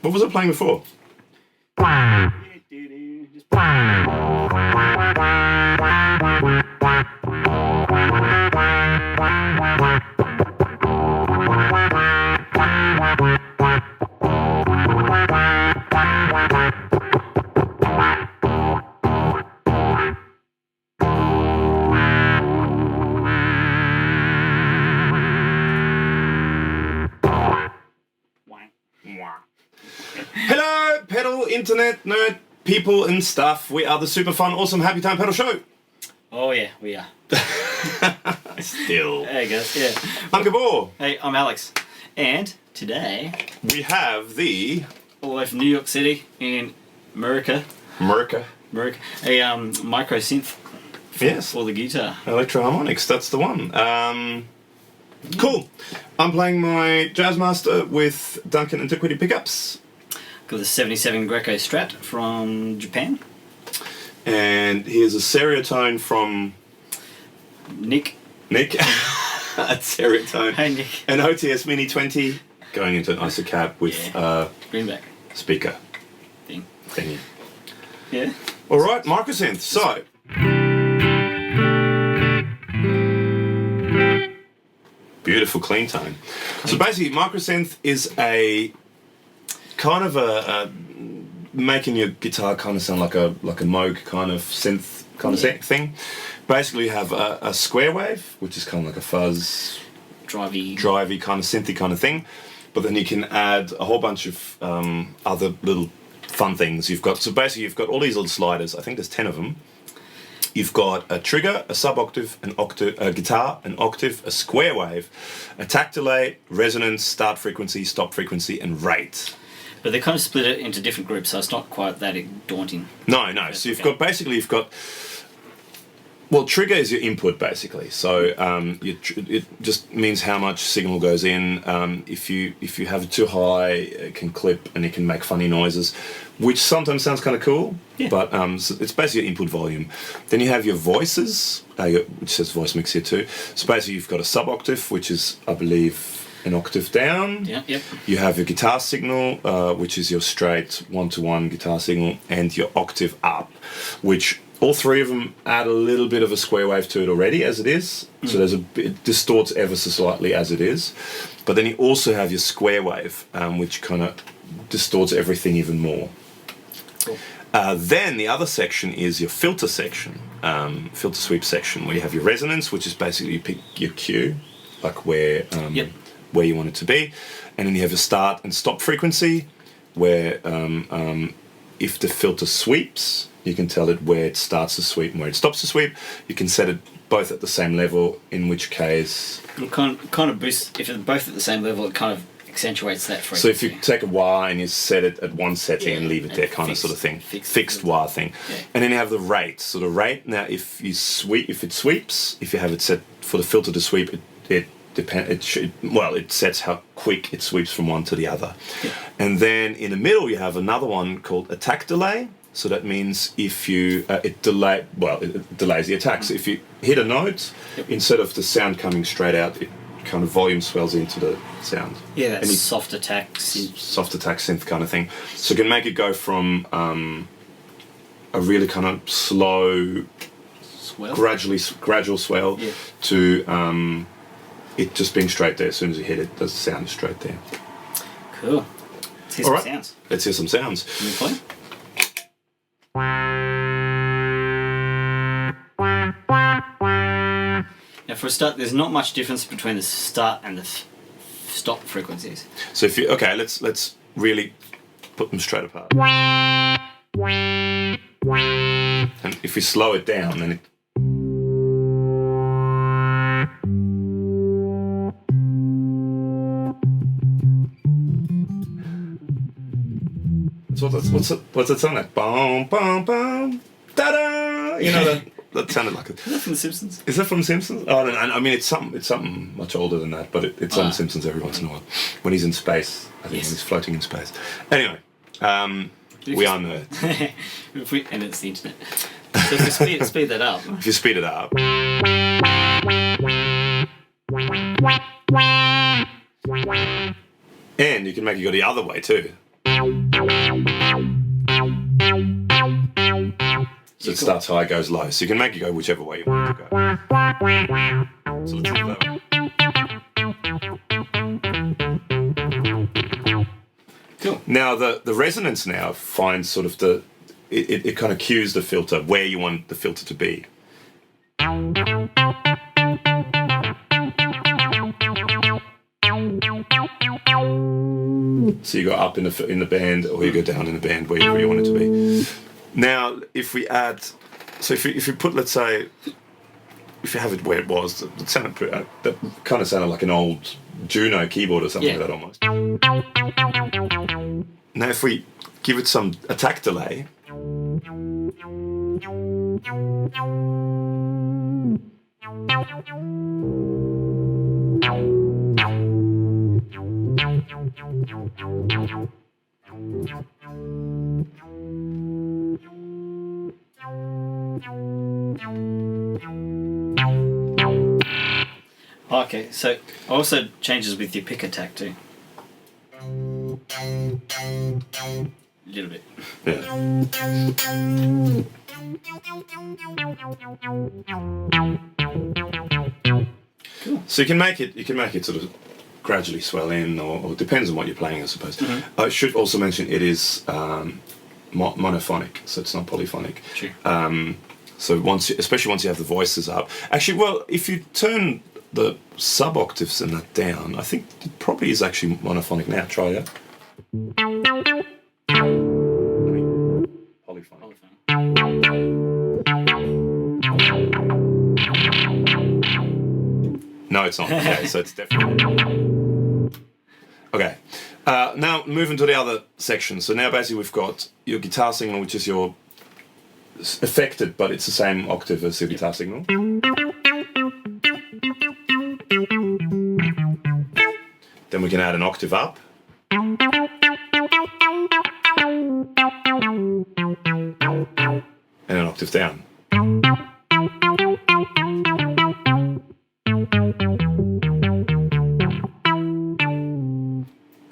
What was I playing before? Hello, pedal, internet, nerd, people and stuff. We are the super fun, awesome, happy time pedal show. Oh yeah, we are. Still. There you go, yeah. I'm Gabor. Hey, I'm Alex. And today, We have the... all the way from New York City in America, a micro synth for the guitar. Electro Harmonix, that's the one. Cool. I'm playing my Jazzmaster with Duncan Antiquity pickups. Got the 77 Greco Strat from Japan. And here's a stereotone from... Nick. A stereotone. Hey Nick. An OTS Mini 20 going into an isocab with Greenback speaker thing. thingy. Yeah. Alright, microsynth. So... beautiful clean tone. So basically, microsynth is a kind of a making your guitar kind of sound like a Moog kind of synth kind of thing. Basically, you have a square wave, which is kind of like a fuzz, drivey kind of synthy kind of thing. But then you can add a whole bunch of other little fun things. You've got all these little sliders. I think there's 10 of them. You've got a trigger, a sub-octave, a guitar, an octave, a square wave, a tact delay, resonance, start frequency, stop frequency, and rate. But they kind of split it into different groups, so it's not quite that daunting. No. So you've got well, trigger is your input basically. So it just means how much signal goes in. If you have it too high, it can clip and it can make funny noises, which sometimes sounds kind of cool. Yeah. But so it's basically your input volume. Then you have your voices, which says voice mix here too. So basically you've got a sub octave, which is, I believe, an octave down. Yeah. Yep. You have your guitar signal, which is your straight 1-to-1 guitar signal, and your octave up, which all three of them add a little bit of a square wave to it already as it is. So it distorts ever so slightly as it is. But then you also have your square wave, which kind of distorts everything even more. Cool. Then the other section is your filter section, filter sweep section, where you have your resonance, which is basically you pick your cue, like where you want it to be. And then you have your start and stop frequency, where if the filter sweeps, you can tell it where it starts to sweep and where it stops to sweep. You can set it both at the same level, in which case... it kind of boosts, if it's both at the same level, it kind of accentuates that frequency. So if you take a wah and you set it at one setting and leave it there, kind of sort of thing. Fixed wah thing. Yeah. And then you have the rate. So the rate, now if it sweeps, if you have it set for the filter to sweep, it sets how quick it sweeps from one to the other. Yeah. And then in the middle you have another one called attack delay. So that means if you it delays the attack. So if you hit a note, instead of the sound coming straight out, it kind of volume swells into the sound. Yeah, that's soft attack synth kind of thing. So it can make it go from a really kind of slow, gradual swell to it just being straight there. As soon as you hit it, the sound is straight there. Cool. Let's hear some sounds. Let's hear some sounds. Can we play? Now for a start, there's not much difference between the start and the stop frequencies. So if you let's really put them straight apart. And if we slow it down, then it... So what's that sound like? Boom, boom, boom, da-da! You know that sounded like it. Is that from The Simpsons? Is that from The Simpsons? Oh, no, I mean, it's something much older than that, but it's on The Simpsons every once in a while. When he's in space, I think when he's floating in space. Anyway, we are nerds. And it's the internet. So if we speed that up. If you speed it up. And you can make it go the other way too. So it starts high, goes low. So you can make it go whichever way you want it to go. So let's do that one. Cool. Now the resonance now finds sort of it kind of cues the filter where you want the filter to be. So you go up in the band, or you go down in the band, wherever you want it to be. Now, if we add, so if you put, let's say, if you have it where it was, that kind of sounded like an old Juno keyboard or something like that almost. Now, if we give it some attack delay. Okay, so also changes with your pick attack too. A little bit. Yeah. Cool. So you can make it sort of gradually swell in, or it depends on what you're playing, I suppose. Mm-hmm. I should also mention it is monophonic, so it's not polyphonic. True. So especially once you have the voices up. Actually, well, if you turn the sub octaves and that down, I think it probably is actually monophonic now. Try that. Polyphonic. No, it's not. Okay, so it's definitely. Okay. Now moving to the other section. So now basically we've got your guitar signal, which is your affected, but it's the same octave as your guitar signal. Then we can add an octave up. And an octave down.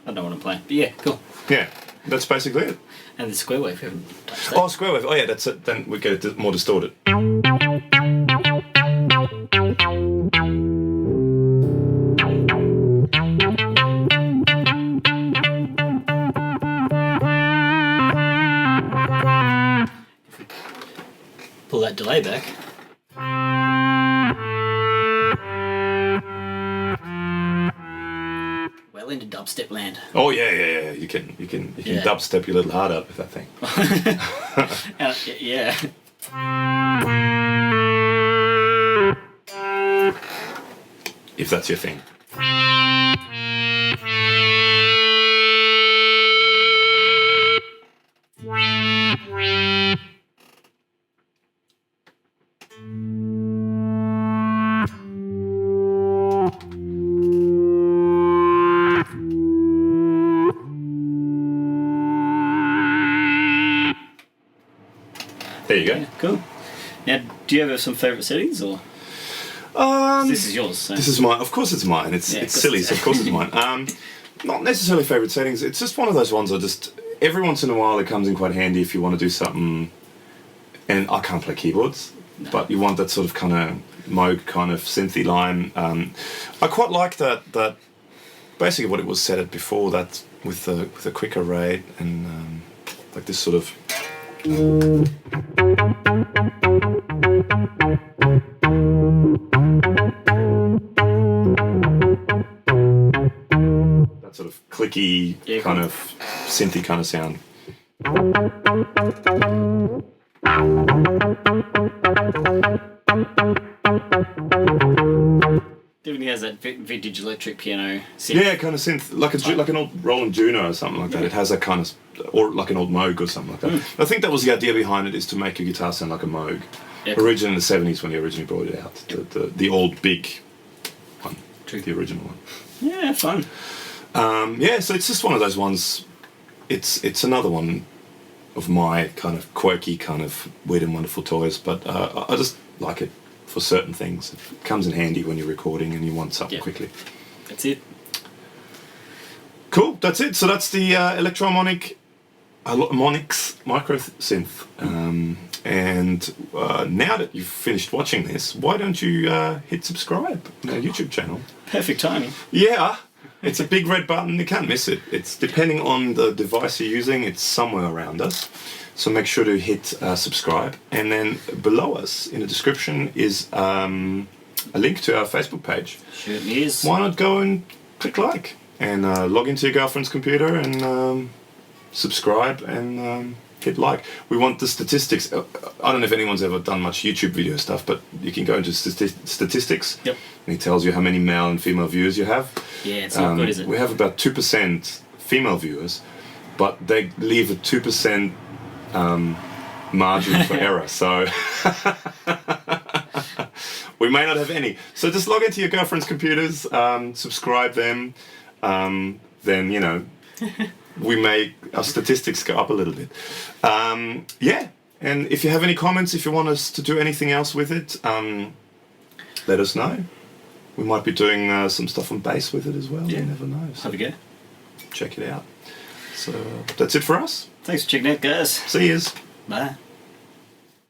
I don't want to play, but yeah, cool. Yeah, that's basically it. And the square wave, we haven't touched that. Oh, square wave. Oh yeah, that's it. Then we get it more distorted. Pull that delay back. Well into dubstep land. Oh yeah. You can dubstep your little heart up with that thing. Yeah. If that's your thing. There you go. Yeah, cool. Now, do you have some favourite settings, or this is yours? So. This is mine. Of course, it's mine. It's silly, so of course it's mine. Not necessarily favourite settings. It's just one of those ones I just every once in a while it comes in quite handy if you want to do something. And I can't play keyboards, but you want that sort of kind of Moog kind of synthy line. I quite like that. Basically, what it was set at before that with a quicker rate and like this sort of. That sort of clicky kind of synthy kind of sound. Definitely has that vintage electric piano synth. Yeah, kind of synth, like an old Roland Juno or something like that. It has that kind of, or like an old Moog or something like that. I think that was the idea behind it, is to make your guitar sound like a Moog. Yep. Originally in the 70s when they originally brought it out, the old big one, the original one. Yeah, fun. So it's just one of those ones. It's another one of my kind of quirky kind of weird and wonderful toys, but I just like it for certain things. It comes in handy when you're recording and you want something quickly. That's it. Cool, that's it. So that's the Electro Harmonix Harmonix micro synth. And now that you've finished watching this, why don't you hit subscribe on our YouTube channel? Perfect timing. Yeah, it's a big red button. You can't miss it. It's depending on the device you're using. It's somewhere around us. So make sure to hit subscribe. And then below us in the description is a link to our Facebook page. Sure is. Why not go and click like and log into your girlfriend's computer and subscribe and hit like. We want the statistics. I don't know if anyone's ever done much YouTube video stuff, but you can go into statistics. Yep. And it tells you how many male and female viewers you have. Yeah, it's not good, is it? We have about 2% female viewers, but they leave a 2% margin for error. So we may not have any. So just log into your girlfriend's computers, subscribe them, then, you know, we make our statistics go up a little bit. Yeah, and if you have any comments, if you want us to do anything else with it, let us know. We might be doing some stuff on bass with it as well. Yeah. You never know. So Have a go. check it out. So that's it for us. Thanks for checking out, guys. See yous. Bye.